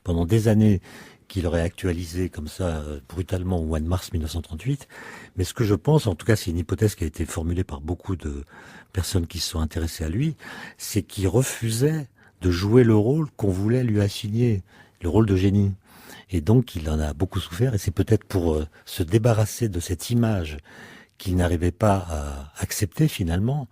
pendant des années qu'il aurait actualisé comme ça brutalement au mois de mars 1938. Mais ce que je pense, en tout cas c'est une hypothèse qui a été formulée par beaucoup de personnes qui se sont intéressées à lui, c'est qu'il refusait de jouer le rôle qu'on voulait lui assigner, le rôle de génie. Et donc il en a beaucoup souffert, et c'est peut-être pour se débarrasser de cette image qu'il n'arrivait pas à accepter finalement,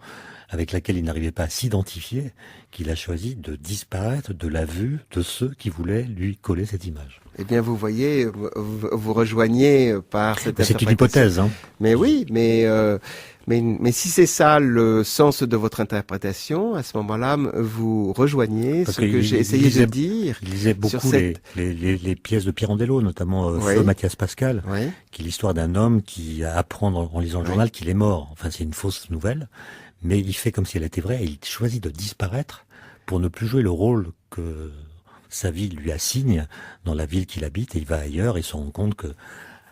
avec laquelle il n'arrivait pas à s'identifier, qu'il a choisi de disparaître de la vue de ceux qui voulaient lui coller cette image. Eh bien, vous voyez, vous rejoignez par cette interprétation. C'est une hypothèse, hein. Mais oui, mais si c'est ça le sens de votre interprétation, à ce moment-là, vous rejoignez ce que j'ai essayé de dire. Il lisait beaucoup les pièces de Pirandello, notamment Feu Mathias Pascal, qui est l'histoire d'un homme qui apprend en lisant le journal qu'il est mort. Enfin, c'est une fausse nouvelle, mais il fait comme si elle était vraie et il choisit de disparaître pour ne plus jouer le rôle que sa vie lui assigne dans la ville qu'il habite, et il va ailleurs et se rend compte que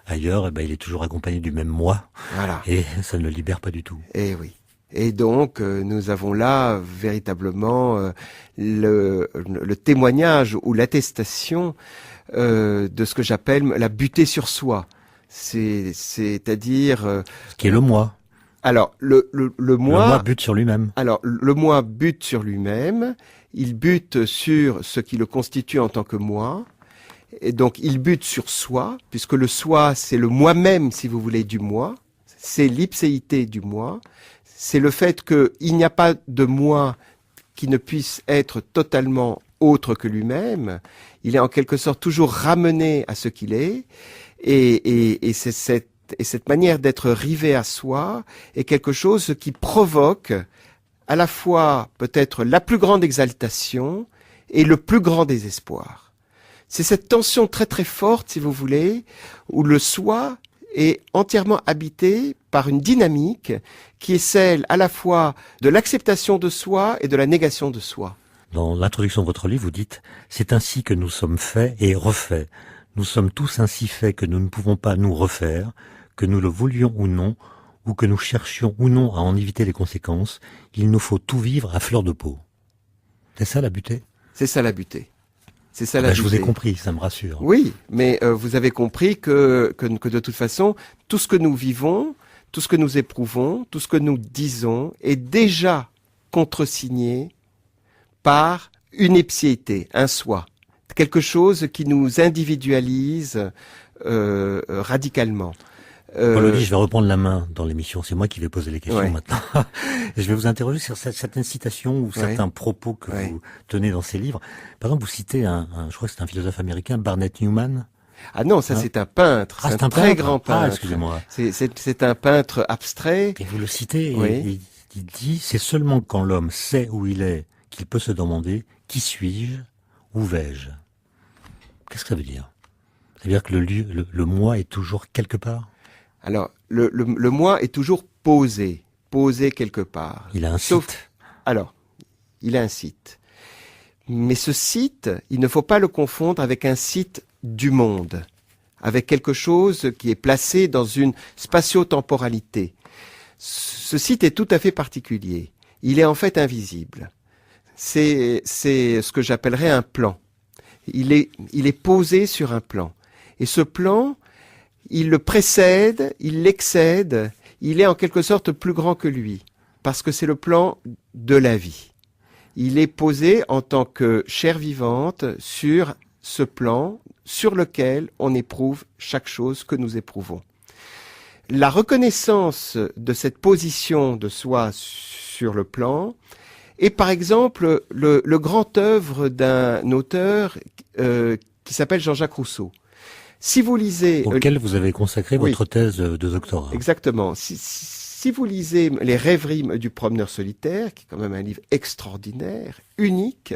ailleurs, il est toujours accompagné du même moi. Voilà. Et ça ne le libère pas du tout. Et oui. Et donc, nous avons là véritablement le témoignage ou l'attestation de ce que j'appelle la butée sur soi. C'est-à-dire... ce qui est le moi. Alors, le moi... Le moi bute sur lui-même. Alors, le moi bute sur lui-même. Il bute sur ce qui le constitue en tant que moi. Et donc, il bute sur soi, puisque le soi, c'est le moi-même, si vous voulez, du moi. C'est l'ipséité du moi. C'est le fait qu'il n'y a pas de moi qui ne puisse être totalement autre que lui-même. Il est en quelque sorte toujours ramené à ce qu'il est. Et c'est cette manière d'être rivé à soi est quelque chose qui provoque à la fois peut-être la plus grande exaltation et le plus grand désespoir. C'est cette tension très très forte, si vous voulez, où le soi est entièrement habité par une dynamique qui est celle à la fois de l'acceptation de soi et de la négation de soi. Dans l'introduction de votre livre, vous dites « C'est ainsi que nous sommes faits et refaits. Nous sommes tous ainsi faits que nous ne pouvons pas nous refaire, que nous le voulions ou non, ou que nous cherchions ou non à en éviter les conséquences. Il nous faut tout vivre à fleur de peau. » C'est ça la butée ? C'est ça la butée. C'est ça la Je vous ai vérité. compris, ça me rassure. Oui, mais vous avez compris que de toute façon, tout ce que nous vivons, tout ce que nous éprouvons, tout ce que nous disons est déjà contresigné par une ipséité, un soi, quelque chose qui nous individualise radicalement. Paul Ody, je vais reprendre la main dans l'émission. C'est moi qui vais poser les questions Ouais. maintenant. Et je vais vous interroger sur certaines citations ou certains propos que vous tenez dans ces livres. Par exemple, vous citez je crois que c'est un philosophe américain, Barnett Newman. Ah non, ça c'est un peintre, Ah, c'est c'est un un très peintre. grand peintre. Ah, excusez-moi. C'est un peintre abstrait. Et vous le citez, Oui. et il dit, c'est seulement quand l'homme sait où il est qu'il peut se demander, qui suis-je, où vais-je? Qu'est-ce que ça veut dire? Ça veut dire que le moi est toujours quelque part? Alors, le moi est toujours posé quelque part. Il a un Sauf, site. alors, il a un site. Mais ce site, il ne faut pas le confondre avec un site du monde, avec quelque chose qui est placé dans une spatio-temporalité. Ce site est tout à fait particulier. Il est en fait invisible. C'est ce que j'appellerais un plan. Il est posé sur un plan. Et ce plan, il le précède, il l'excède, il est en quelque sorte plus grand que lui, parce que c'est le plan de la vie. Il est posé en tant que chair vivante sur ce plan sur lequel on éprouve chaque chose que nous éprouvons. La reconnaissance de cette position de soi sur le plan est par exemple le grand œuvre d'un auteur qui s'appelle Jean-Jacques Rousseau. Si vous lisez... Auquel vous avez consacré oui. votre thèse de doctorat. Exactement. Si vous lisez Les rêveries du promeneur solitaire, qui est quand même un livre extraordinaire, unique,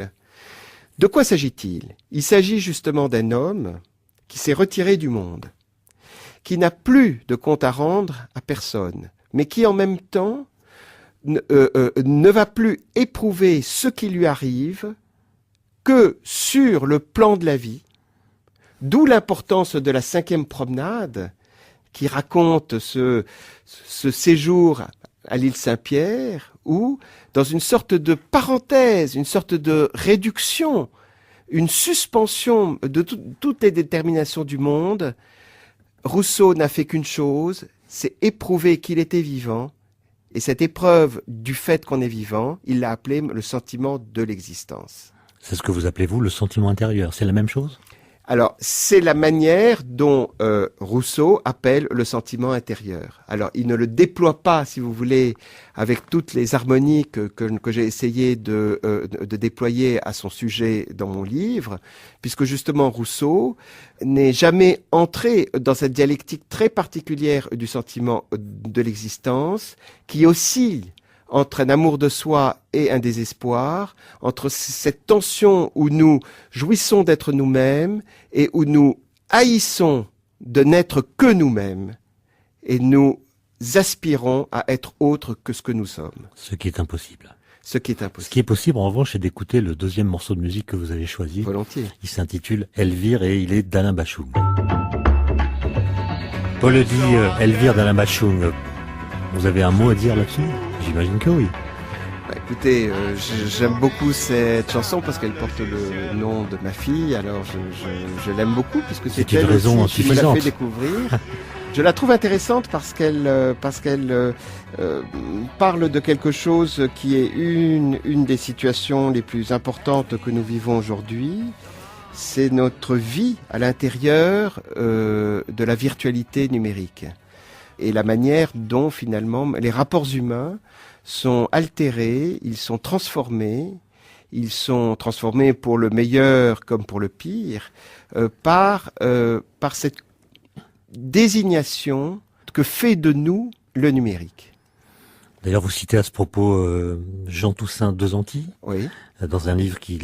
de quoi s'agit-il? Il s'agit justement d'un homme qui s'est retiré du monde, qui n'a plus de compte à rendre à personne, mais qui en même temps ne va plus éprouver ce qui lui arrive que sur le plan de la vie, d'où l'importance de la 5e promenade qui raconte ce séjour à l'île Saint-Pierre où, dans une sorte de parenthèse, une sorte de réduction, une suspension de toutes les déterminations du monde, Rousseau n'a fait qu'une chose, c'est éprouver qu'il était vivant. Et cette épreuve du fait qu'on est vivant, il l'a appelé le sentiment de l'existence. C'est ce que vous appelez, vous, le sentiment intérieur. C'est la même chose? Alors, c'est la manière dont Rousseau appelle le sentiment intérieur. Alors, il ne le déploie pas, si vous voulez, avec toutes les harmonies que j'ai essayé de déployer à son sujet dans mon livre, puisque justement Rousseau n'est jamais entré dans cette dialectique très particulière du sentiment de l'existence, qui oscille entre un amour de soi et un désespoir, entre cette tension où nous jouissons d'être nous-mêmes et où nous haïssons de n'être que nous-mêmes et nous aspirons à être autre que ce que nous sommes. Ce qui est impossible. Ce qui est Ce impossible. qui est possible, en revanche, c'est d'écouter le deuxième morceau de musique que vous avez choisi. Volontiers. Il s'intitule Elvire et il est d'Alain Bachung. Paul Ody, Elvire d'Alain Bachung. Vous avez un mot à dire là-dessus? J'imagine que oui. Bah, écoutez, j'aime beaucoup cette chanson parce qu'elle porte le nom de ma fille. Alors je l'aime beaucoup puisque c'est C'est une elle raison aussi qui me l'a suffisante. fait découvrir. Je la trouve intéressante parce qu'elle parle de quelque chose qui est une des situations les plus importantes que nous vivons aujourd'hui. C'est notre vie à l'intérieur de la virtualité numérique et la manière dont finalement les rapports humains sont altérés, ils sont transformés pour le meilleur comme pour le pire, par cette désignation que fait de nous le numérique. D'ailleurs, vous citez à ce propos Jean Toussaint Desanti, Oui. dans un livre qui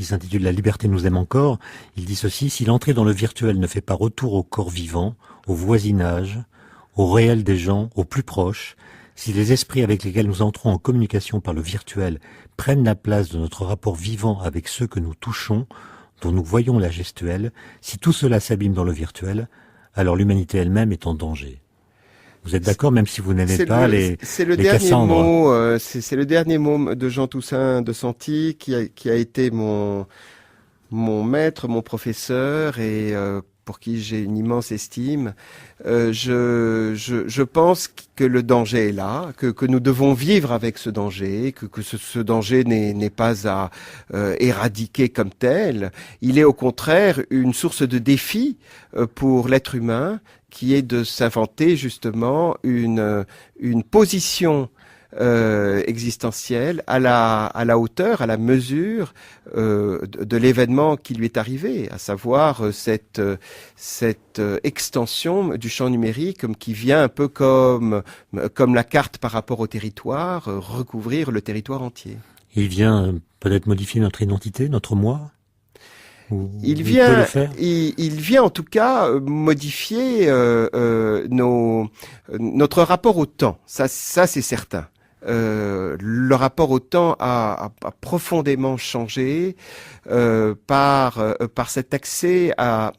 s'intitule La liberté nous aime encore. Il dit ceci: si l'entrée dans le virtuel ne fait pas retour au corps vivant, au voisinage, au réel des gens, au plus proche, si les esprits avec lesquels nous entrons en communication par le virtuel prennent la place de notre rapport vivant avec ceux que nous touchons, dont nous voyons la gestuelle, si tout cela s'abîme dans le virtuel, alors l'humanité elle-même est en danger. Vous êtes d'accord, même si vous n'aimez pas les dernier Cassandres. mot, c'est le dernier mot de Jean Toussaint Desanti qui a été mon mon maître, mon professeur et pour qui j'ai une immense estime, je pense que le danger est là, que nous devons vivre avec ce danger, que ce danger n'est pas à éradiquer comme tel. Il est au contraire une source de défi pour l'être humain, qui est de s'inventer justement une position existentielle à la hauteur, à la mesure de l'événement qui lui est arrivé, à savoir cette extension du champ numérique qui vient un peu comme la carte par rapport au territoire, recouvrir le territoire entier. Il vient peut-être modifier notre identité, notre moi. Il vient en tout cas modifier notre rapport au temps. Ça c'est certain. Le rapport au temps a profondément changé par cet accès à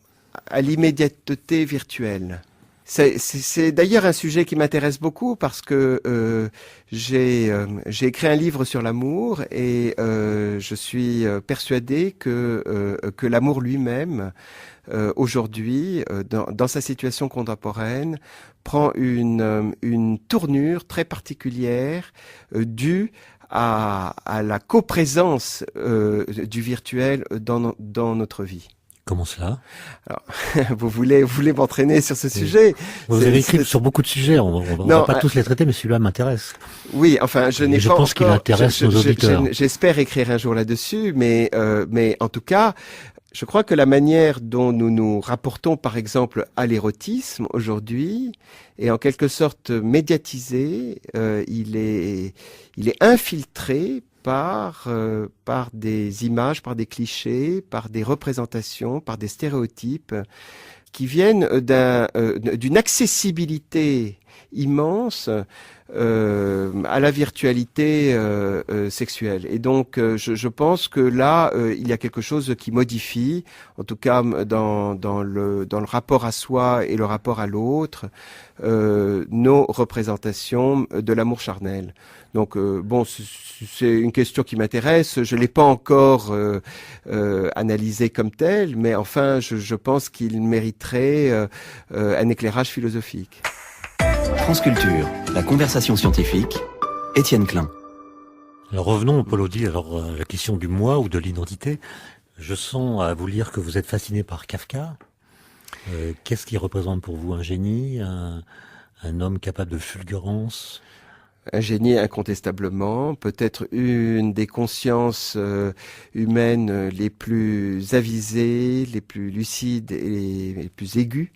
l'immédiateté virtuelle. C'est d'ailleurs un sujet qui m'intéresse beaucoup parce que j'ai écrit un livre sur l'amour et je suis persuadé que l'amour lui-même aujourd'hui dans sa situation contemporaine prend une tournure très particulière due à la coprésence du virtuel dans notre vie. Comment cela? Alors, vous voulez m'entraîner sur ce sujet? Vous avez écrit sur beaucoup de sujets, on va pas tous les traiter, mais celui-là m'intéresse. Oui, enfin, je pense qu'il intéresse nos auditeurs. J'espère écrire un jour là-dessus, mais en tout cas, je crois que la manière dont nous nous rapportons, par exemple, à l'érotisme aujourd'hui, est en quelque sorte médiatisé. Il est infiltré par des images, par des clichés, par des représentations, par des stéréotypes qui viennent d'une accessibilité immense à la virtualité sexuelle. Et donc, je pense que là, il y a quelque chose qui modifie, en tout cas dans le rapport à soi et le rapport à l'autre, nos représentations de l'amour charnel. Donc, bon, c'est une question qui m'intéresse. Je l'ai pas encore analysée comme telle, mais enfin, je pense qu'il mériterait un éclairage philosophique. France Culture, la conversation scientifique, Étienne Klein. Alors revenons, Paul Audy, à la question du moi ou de l'identité. Je sens à vous lire que vous êtes fasciné par Kafka. Qu'est-ce qui représente pour vous un génie, un homme capable de fulgurance? Un génie incontestablement, peut-être une des consciences humaines les plus avisées, les plus lucides et les plus aiguës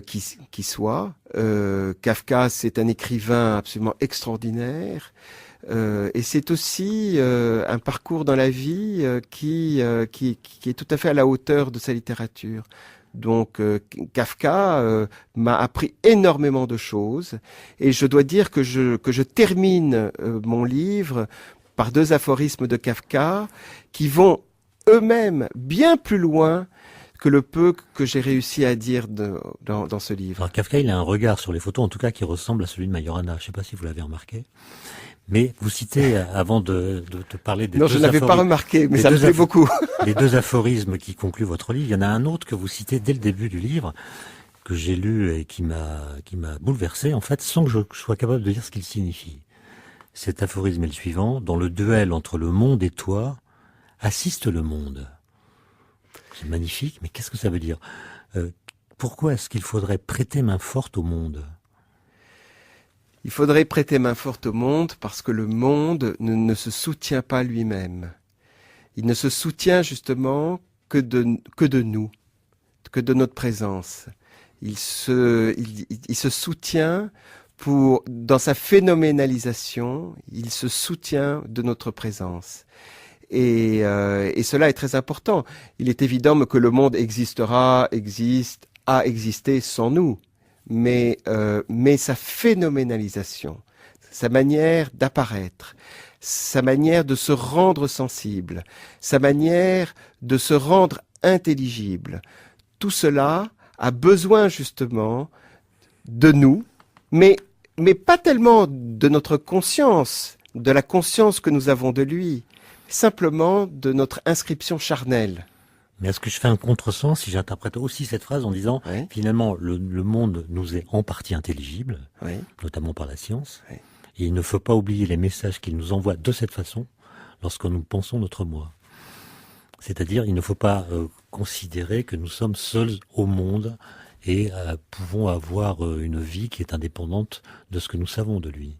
qui soit. Kafka, c'est un écrivain absolument extraordinaire. Et c'est aussi un parcours dans la vie qui est tout à fait à la hauteur de sa littérature. Donc Kafka m'a appris énormément de choses et je dois dire que je termine mon livre par 2 aphorismes de Kafka qui vont eux-mêmes bien plus loin que le peu que j'ai réussi à dire dans ce livre. Alors Kafka, il a un regard sur les photos, en tout cas, qui ressemble à celui de Majorana. Je ne sais pas si vous l'avez remarqué. Mais vous citez, avant de parler des non, je n'avais pas remarqué, mais ça me plaît beaucoup. Les 2 aphorismes qui concluent votre livre, il y en a un autre que vous citez dès le début du livre, que j'ai lu et qui m'a bouleversé, en fait, sans que je sois capable de dire ce qu'il signifie. Cet aphorisme est le suivant: dans le duel entre le monde et toi, assiste le monde. C'est magnifique, mais qu'est-ce que ça veut dire? Pourquoi est-ce qu'il faudrait prêter main forte au monde? Il faudrait prêter main forte au monde parce que le monde ne se soutient pas lui-même. Il ne se soutient justement que de nous, que de notre présence. Il se soutient dans sa phénoménalisation, il se soutient de notre présence. Et cela est très important. Il est évident que le monde a existé sans nous. Mais sa phénoménalisation, sa manière d'apparaître, sa manière de se rendre sensible, sa manière de se rendre intelligible, tout cela a besoin justement de nous, mais pas tellement de notre conscience, de la conscience que nous avons de lui, simplement de notre inscription charnelle Mais est-ce que je fais un contresens si j'interprète aussi cette phrase en disant, Oui. finalement, le monde nous est en partie intelligible, Oui. notamment par la science, Oui. et il ne faut pas oublier les messages qu'il nous envoie de cette façon lorsque nous pensons notre moi. C'est-à-dire, il ne faut pas considérer que nous sommes seuls au monde et pouvons avoir une vie qui est indépendante de ce que nous savons de lui.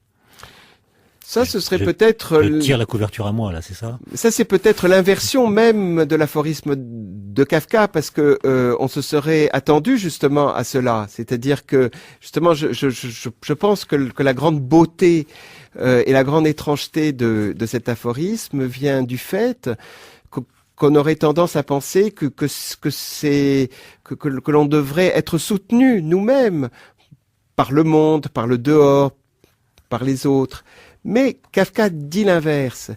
Ça, ce serait peut-être... Je tire la couverture à moi, là, c'est ça? Ça, c'est peut-être l'inversion même de l'aphorisme de Kafka, parce que on se serait attendu justement à cela. C'est-à-dire que, justement, je pense que la grande beauté et la grande étrangeté de cet aphorisme vient du fait qu'on aurait tendance à penser que l'on devrait être soutenu nous-mêmes par le monde, par le dehors, par les autres. Mais Kafka dit l'inverse.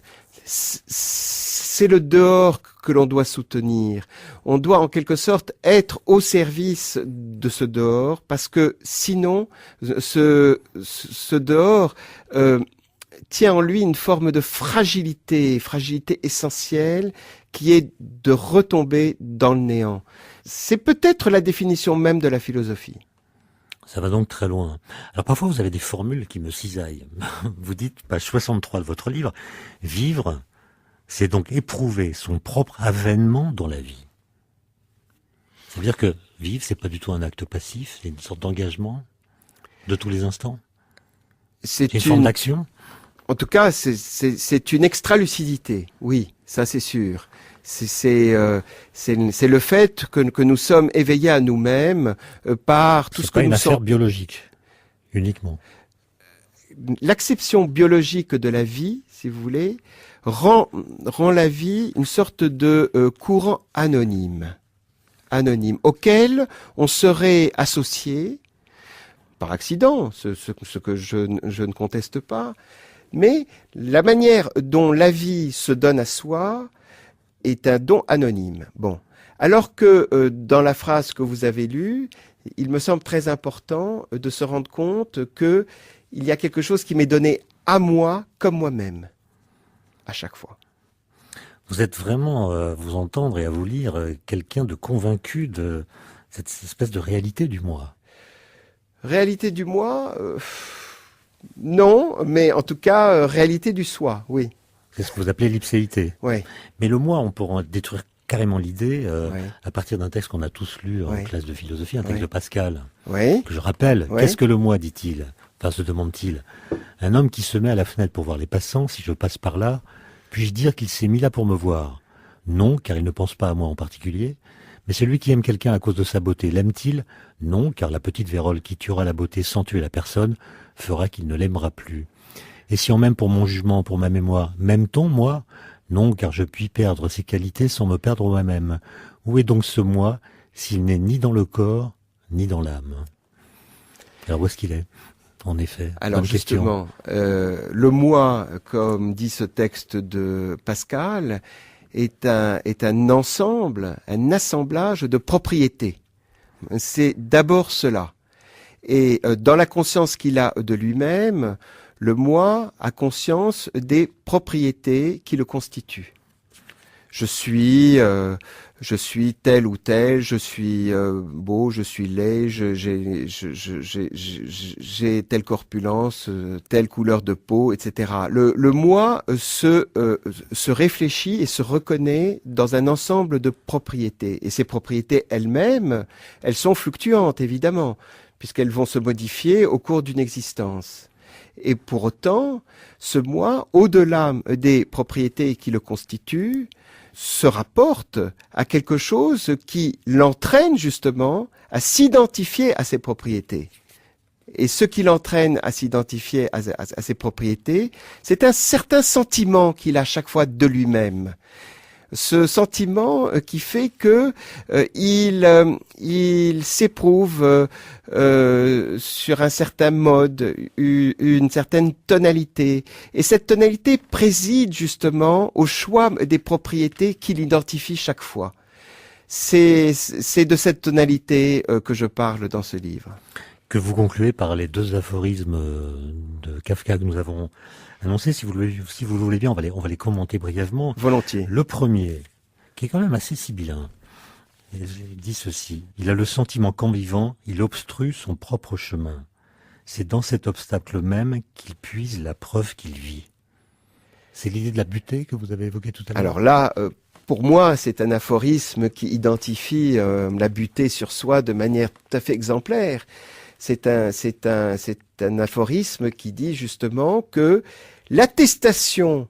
C'est le dehors que l'on doit soutenir. On doit en quelque sorte être au service de ce dehors, parce que sinon, ce dehors tient en lui une forme de fragilité essentielle, qui est de retomber dans le néant. C'est peut-être la définition même de la philosophie. Ça va donc très loin. Alors parfois vous avez des formules qui me cisaillent. Vous dites, page 63 de votre livre, vivre, c'est donc éprouver son propre avènement dans la vie. Ça veut dire que vivre, c'est pas du tout un acte passif, c'est une sorte d'engagement de tous les instants. C'est une forme d'action. En tout cas, c'est une extra-lucidité, oui, ça c'est sûr. C'est le fait que nous sommes éveillés à nous-mêmes par tout ce que nous sommes. C'est pas une affaire biologique, uniquement. L'acception biologique de la vie, si vous voulez, rend la vie une sorte de courant anonyme, auquel on serait associé par accident, ce que je ne conteste pas, mais la manière dont la vie se donne à soi est un don anonyme. Bon. Alors que dans la phrase que vous avez lue, il me semble très important de se rendre compte que il y a quelque chose qui m'est donné à moi comme moi-même, à chaque fois. Vous êtes vraiment, à vous entendre et à vous lire, quelqu'un de convaincu de cette espèce de réalité du moi. Réalité du moi, non, mais en tout cas, réalité du soi, oui. C'est ce que vous appelez l'ipséité. Ouais. Mais le moi, on pourra en détruire carrément l'idée Ouais. à partir d'un texte qu'on a tous lu en Ouais. classe de philosophie, un texte Ouais. de Pascal, Oui. que je rappelle. Ouais. Qu'est-ce que le moi, dit-il? Enfin, se demande-t-il. Un homme qui se met à la fenêtre pour voir les passants, si je passe par là, puis-je dire qu'il s'est mis là pour me voir? Non, car il ne pense pas à moi en particulier. Mais celui qui aime quelqu'un à cause de sa beauté, l'aime-t-il? Non, car la petite vérole qui tuera la beauté sans tuer la personne fera qu'il ne l'aimera plus. Et si on m'aime pour mon jugement, pour ma mémoire, m'aime-t-on, moi? Non, car je puis perdre ses qualités sans me perdre moi-même. Où est donc ce moi, s'il n'est ni dans le corps, ni dans l'âme? Alors où est-ce qu'il est, en effet? Alors Bonne question. justement, le moi, comme dit ce texte de Pascal, est un ensemble, un assemblage de propriétés. C'est d'abord cela. Et dans la conscience qu'il a de lui-même, le moi a conscience des propriétés qui le constituent. Je suis tel ou tel, je suis beau, je suis laid, j'ai telle corpulence, telle couleur de peau, etc. Le moi se réfléchit et se reconnaît dans un ensemble de propriétés. Et ces propriétés elles-mêmes, elles sont fluctuantes, évidemment, puisqu'elles vont se modifier au cours d'une existence. Et pour autant, ce moi, au-delà des propriétés qui le constituent, se rapporte à quelque chose qui l'entraîne justement à s'identifier à ses propriétés. Et ce qui l'entraîne à s'identifier à ses propriétés, c'est un certain sentiment qu'il a chaque fois de lui-même. Ce sentiment qui fait que il s'éprouve sur un certain mode, une certaine tonalité. Et cette tonalité préside justement au choix des propriétés qu'il identifie chaque fois. C'est de cette tonalité que je parle dans ce livre. Que vous concluez par les deux aphorismes de Kafka que nous avons annoncés. Si vous le voulez bien, on va les commenter brièvement. Volontiers. Le premier, qui est quand même assez sibyllin. Il dit ceci: il a le sentiment qu'en vivant, il obstrue son propre chemin. C'est dans cet obstacle même qu'il puise la preuve qu'il vit. C'est l'idée de la butée que vous avez évoquée tout à l'heure. Alors là, pour moi, c'est un aphorisme qui identifie la butée sur soi de manière tout à fait exemplaire. C'est un aphorisme qui dit justement que l'attestation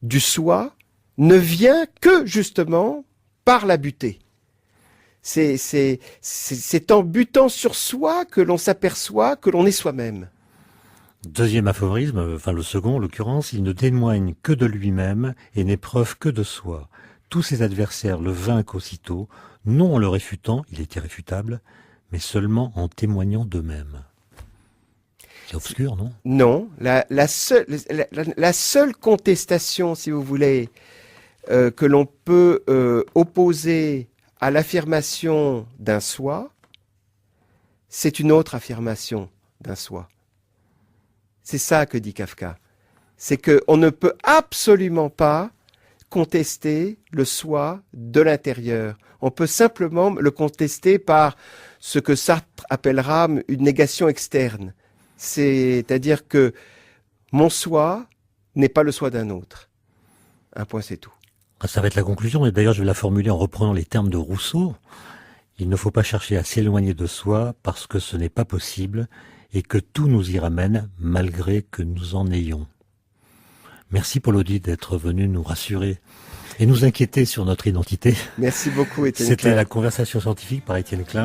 du soi ne vient que justement par la butée. C'est en butant sur soi que l'on s'aperçoit que l'on est soi-même. Deuxième aphorisme, enfin le second en l'occurrence, il ne témoigne que de lui-même et n'est preuve que de soi. Tous ses adversaires le vainquent aussitôt, non en le réfutant, il est irréfutable, mais seulement en témoignant d'eux-mêmes. C'est obscur, non? Non, la seule contestation, si vous voulez, que l'on peut opposer à l'affirmation d'un soi, c'est une autre affirmation d'un soi. C'est ça que dit Kafka. C'est qu'on ne peut absolument pas contester le soi de l'intérieur. On peut simplement le contester par ce que Sartre appellera une négation externe. C'est-à-dire que mon soi n'est pas le soi d'un autre. Un point, c'est tout. Ça va être la conclusion, et d'ailleurs je vais la formuler en reprenant les termes de Rousseau. Il ne faut pas chercher à s'éloigner de soi parce que ce n'est pas possible et que tout nous y ramène malgré que nous en ayons. Merci Paul Audy d'être venu nous rassurer et nous inquiéter sur notre identité. Merci beaucoup, Étienne Klein. C'était la conversation scientifique par Étienne Klein.